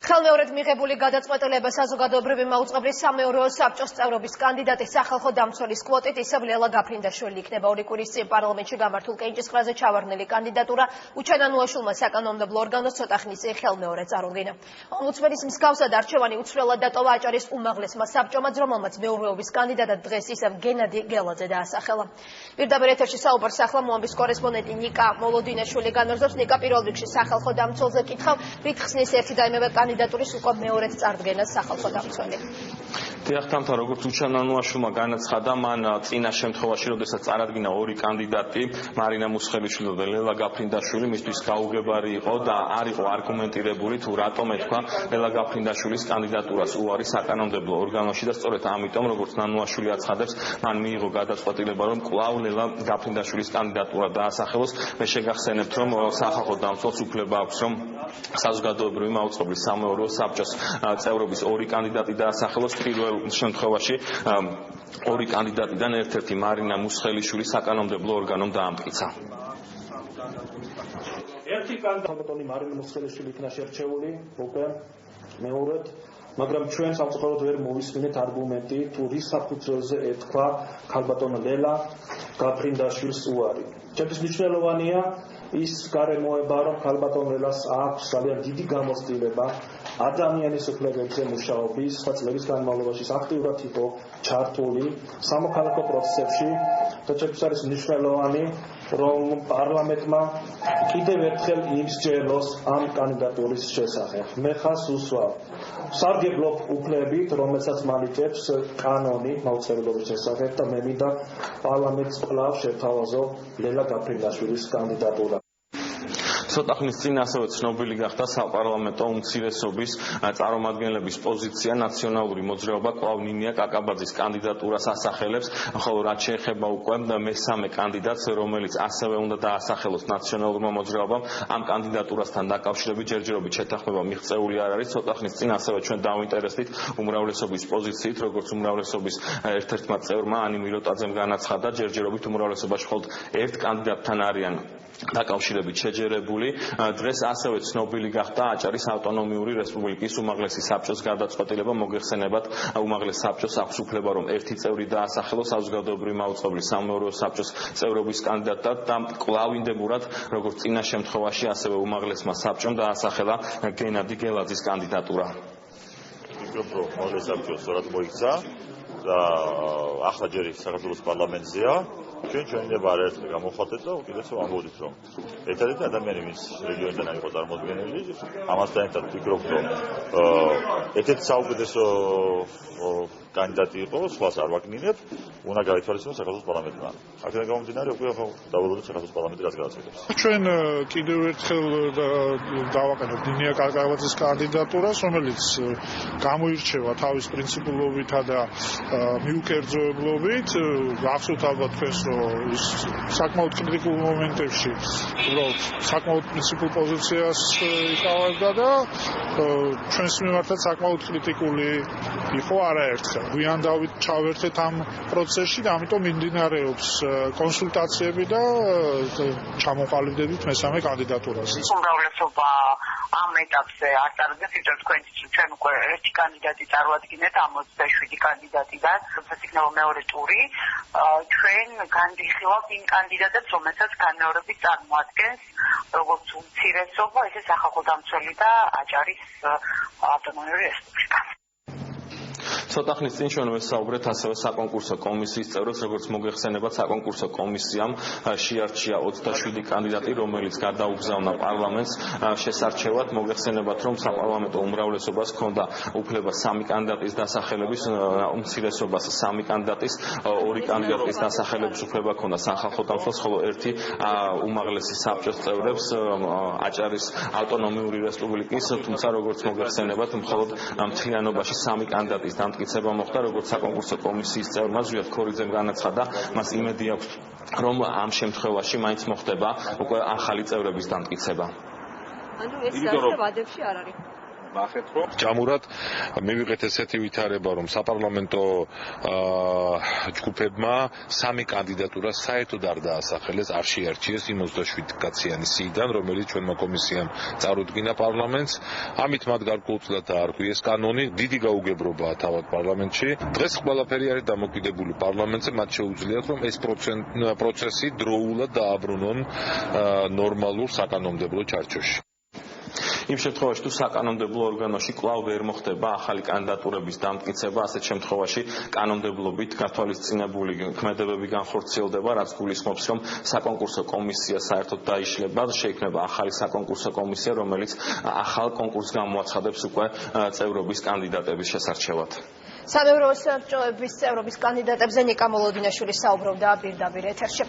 ხელმეორედ მიღებული გადაწყვეტილება საზოგადოებრივი მაუწყებლის სამეურვეო საბჭოს წევრობის კანდიდატის სახალხო დამცველის კვოტით ისევ ლელა გაფრინდაშვილი იქნება. 2 კვირის წინ პარლამენტში გამართულ კენჭისყრაზე ჩავარდნილი კანდიდატურა უჩანანუაშვილმა საკანონმდებლო ორგანოს ცოტა ხნის წინ ხელმეორედ წარუდგინა. ომბუდსმენის მსგავსად არჩევანი უცვლელად დატოვა აჭარის უმაღლესმა საბჭომაც, რომელმაც მეურვეობის კანდიდატად დღეს ისევ გენადი გელაძე დაასახელა. პირდაპირ ეთერში საუბარს ახლა მოამბის კორესპონდენტი ნიკა მოლოდინაშვილი განმარტავს. ნიკა, პირველ რიგში სახალხო დამცველზე კითხავ, რით ხსნის ერთი დაიმება კანდიდატურის უკვე მეორედ წარდგენას სახალხო დამცველი. დიახთამთა როგორც უჩანანუაშვილმა განაცხადა, მან წინა შემთხვევაში, როდესაც წარადგინა ორი კანდიდატი, მარინა მუსხელიშვილი და ლელა გაფრინდაშვილი, მისთვის გაუგებარი იყო და არ იყო არგუმენტირებული თუ რატომ ეთქვა ლელა გაფრინდაშვილის კანდიდატურას უარი საკანონმდებლო ორგანოში და სწორედ ამიტომ, როგორც ნანუაშვილი აცხადებს, მან მიიღო გადაწყვეტილება, რომ კვლავ ლელა გაფრინდაშვილის კანდიდატურა დაასახელოს. მე შეგახსენებთ, რომ სახალხო დამცველს უფლება აქვს, რომ საზოგადოებრივი მაუწყებლის სამეურვეო საბჭოს წევრობის ორი კანდიდატი დაასახელოს. პირველ შემთხვევაში ორი კანდიდატიდან ერთ-ერთი მარინა მუსხელიშვილი საკანონმდებლო ორგანომ დაამტკიცა. ერთი კანდიდატი მარინა მუსხელიშვილი იქნა შერჩეული უკვე მეორედ, მაგრამ ჩვენ სამწუხაროდ ვერ მოვისმინეთ არგუმენტი თუ რის საფუძველზე ეთქვა ქალბატონ ლელა გაფრინდაშვილს უარი. ჩემთვის მნიშვნელოვანია ის გარემოება, რომ ქალბატონ ლელას აქვს ძალიან დიდი გამოცდილება ადამიანის უფლებებზე მუშაობის, სხვა წლების განმავლობაში აქტიურად იყო ჩართული სამოქალაქო პროცესებში და ჩემთვის არის მნიშვნელოვანი, რომ პარლამენტმა კიდევ ერთხელ იმსჯელოს ამ კანდიდატურის შესახებ. მე ხას უსვავ სარგებლობ უფლებით, რომელსაც მანიჭებს კანონი მაუწყებლობის შესახებ და მე მინდა პარლამენტს კვლავ შეთავაზო ლელა გაფრინდაშვილის კანდიდატურა. ცოტა ხნის წინ ასევე ცნობილი გახდა საპარლამენტო უმცირესობის წარმომადგენლების პოზიცია. ნაციონალური მოძრაობა კვლავ ნინია კაკაბაძის კანდიდატურას ასახელებს, ხოლო რაც შეეხება უკვე მესამე კანდიდატს, რომელიც ასევე უნდა დაასახელოს ნაციონალურმა მოძრაობამ, ამ კანდიდატურასთან დაკავშირებით ჯერჯერობით შეთანხმება მიღწეული არ არის. ცოტა ხნის წინ ასევე ჩვენ დავინტერესდით უმრავლესობის პოზიციით, როგორც უმრავლესობის ერთ-ერთმა წევრმა ანი მიროტაძემ განაცხადა, ჯერჯერობით უმრავლესობაში მხოლოდ ერთ კანდიდატთან არიან დაკავშირებით შეჯერებული. დღეს ასევე ცნობილი გახდა აჭარის ავტონომიური რესპუბლიკის უმაღლესი საბჭოს გადაწყვეტილება. მოგეხსენებათ, უმაღლეს საბჭოს აქვს უფლება, რომ ერთი წევრი დაასახელოს საზოგადოებრივი მაუწყებლის სამეურვეო საბჭოს წევრობის კანდიდატად და კვლავინდებურად, როგორც წინა შემთხვევაში, ასევე უმაღლესმა საბჭომ დაასახელა გენადი გელაძის კანდიდატურა. ვფიქრობ, რომ უმაღლეს საბჭო სწორად მოიქცა და ახლა ჯერ საქართველოს პარლამენტზეა. ჩვენ ნება არაერთხელ გამოვხატეთ და უკიდურეს ვამბობთ, რომ ერთადერთი ადამიანი, ვინც რეგიონიდან იყო წარმოდგენილი, ამასთან ერთად ვფიქრობ, რომ ერთ-ერთი საუკეთესო კანდიდატი იყო, სხვას არ ვაკნინებ, უნდა გაითვალისწინოს საქართველოს პარლამენტმა. აქედან გამომდინარე, უკვე დავუბრუნდეთ საქართველოს პარლამენტი რაც გადაწყვეტებს. ჩვენ კიდევ ერთხელ დავაყენებთ ნინია კაკაბაძის კანდიდატურას, რომელიც გამოირჩევა თავის პრინციპულობითა და მიუკერძოებლობით. ახსოვთ ალბათ თქვენს, ის საკმაოდ კრიტიკულ მომენტებში უბრალოდ საკმაოდ პრინციპულ პოზიციას იკავებდა და ჩვენს მიმართაც საკმაოდ კრიტიკული იყო არაერთხელ. გვიან ჩავერთეთ ამ პროცესში და ამიტომ მიმდინარეობს კონსულტაციები და ჩამოყალიბდებით მესამე კანდიდატურას. უმრავლესობა ამ ეტაპზე არ წარდგეს, იმიტომ რომ ჩვენ უკვე ერთი კანდიდატი წარვადგინეთ 67 კანდიდატიდან, თუმცა იქნება მეორე ტური. ჩვენ განვიხილავთ იმ კანდიდატებს, რომელსაც განმეორებით წარმოადგენს როგორც უმცირესობა, ესე სახალხო დამცველი და აჭარის ავტონომიური რესპუბლიკა. ცოტა ხნის წინ ჩვენ ვესაუბრეთ ასევე საკონკურსო კომისიის წევრებს, როგორც მოგეხსენებათ, საკონკურსო კომისიამ შეარჩია 27 კანდიდატი, რომელიც გადაუგზავნა პარლამენტს შესარჩევად. მოგეხსენებათ, რომ საპარლამენტო უმრავლესობას ჰქონდა უფლება 3 კანდიდატის დასახელების, უმცირესობას 3 კანდიდატის, 2 კანდიდატის დასახელების უფლება ჰქონდა სახალხო დამცველს, ხოლო ერთი უმაღლესი საბჭოს წევრებს აჭარის ავტონომიური რესპუბლიკის, თუმცა როგორც მოგეხსენებათ, მხოლოდ მთლიანობაში 3 კანდიდატის დამტკიცება მოხდა, როგორც საკონკურსო კომისიის წევრმა ზვიად ქორიძემ განაცხადა, მას იმედი აქვს, რომ ამ შემთხვევაში მაინც მოხდება უკვე ახალი წევრების დამტკიცება. ანუ ეს საერთოდ ვადებში არ არის. ნახეთ რომ ჯამურად მივიღეთ ესეთი ვითარება რომ საპარლამენტო ჯგუფებმა სამი კანდიდატურა საერთოდ არ დაასახელეს, არ შეარჩიეს იმ 27 კაციანი სიიდან, რომელიც ჩვენმა კომისიამ წარუდგინა პარლამენტს. ამით მათ გარკვეულწილად დაარღვიეს კანონი, დიდი გაუგებრობაა თავად პარლამენტში. დღეს ყველაფერი არის დამოკიდებული პარლამენტზე, მათ შეუძლიათ რომ ეს პროცესი დროულად დააბრუნონ ნორმალურ საკანონმდებლო ჩარჩოში. იმ შემთხვევაში თუ საკანონმდებლო ორგანოში კვლავ ვერ მოხდება ახალი კანდიდატურების დამტკიცება, ასეთ შემთხვევაში კანონმდებლობით გათვალისწინებული ქმედებები განხორციელდება, რაც გულისხმობს, რომ საკონკურსო კომისია საერთოდ დაიშლება, შეიქმნება ახალი საკონკურსო კომისია, რომელიც ახალ კონკურსს გამოაცხადებს უკვე წევრობის კანდიდატების შესარჩევად. სამეურვეო საბჭოების წევრობის კანდიდატებზე ნიკა მოლოდინაშვილი საუბრობდა პირდაპირ ეთერში.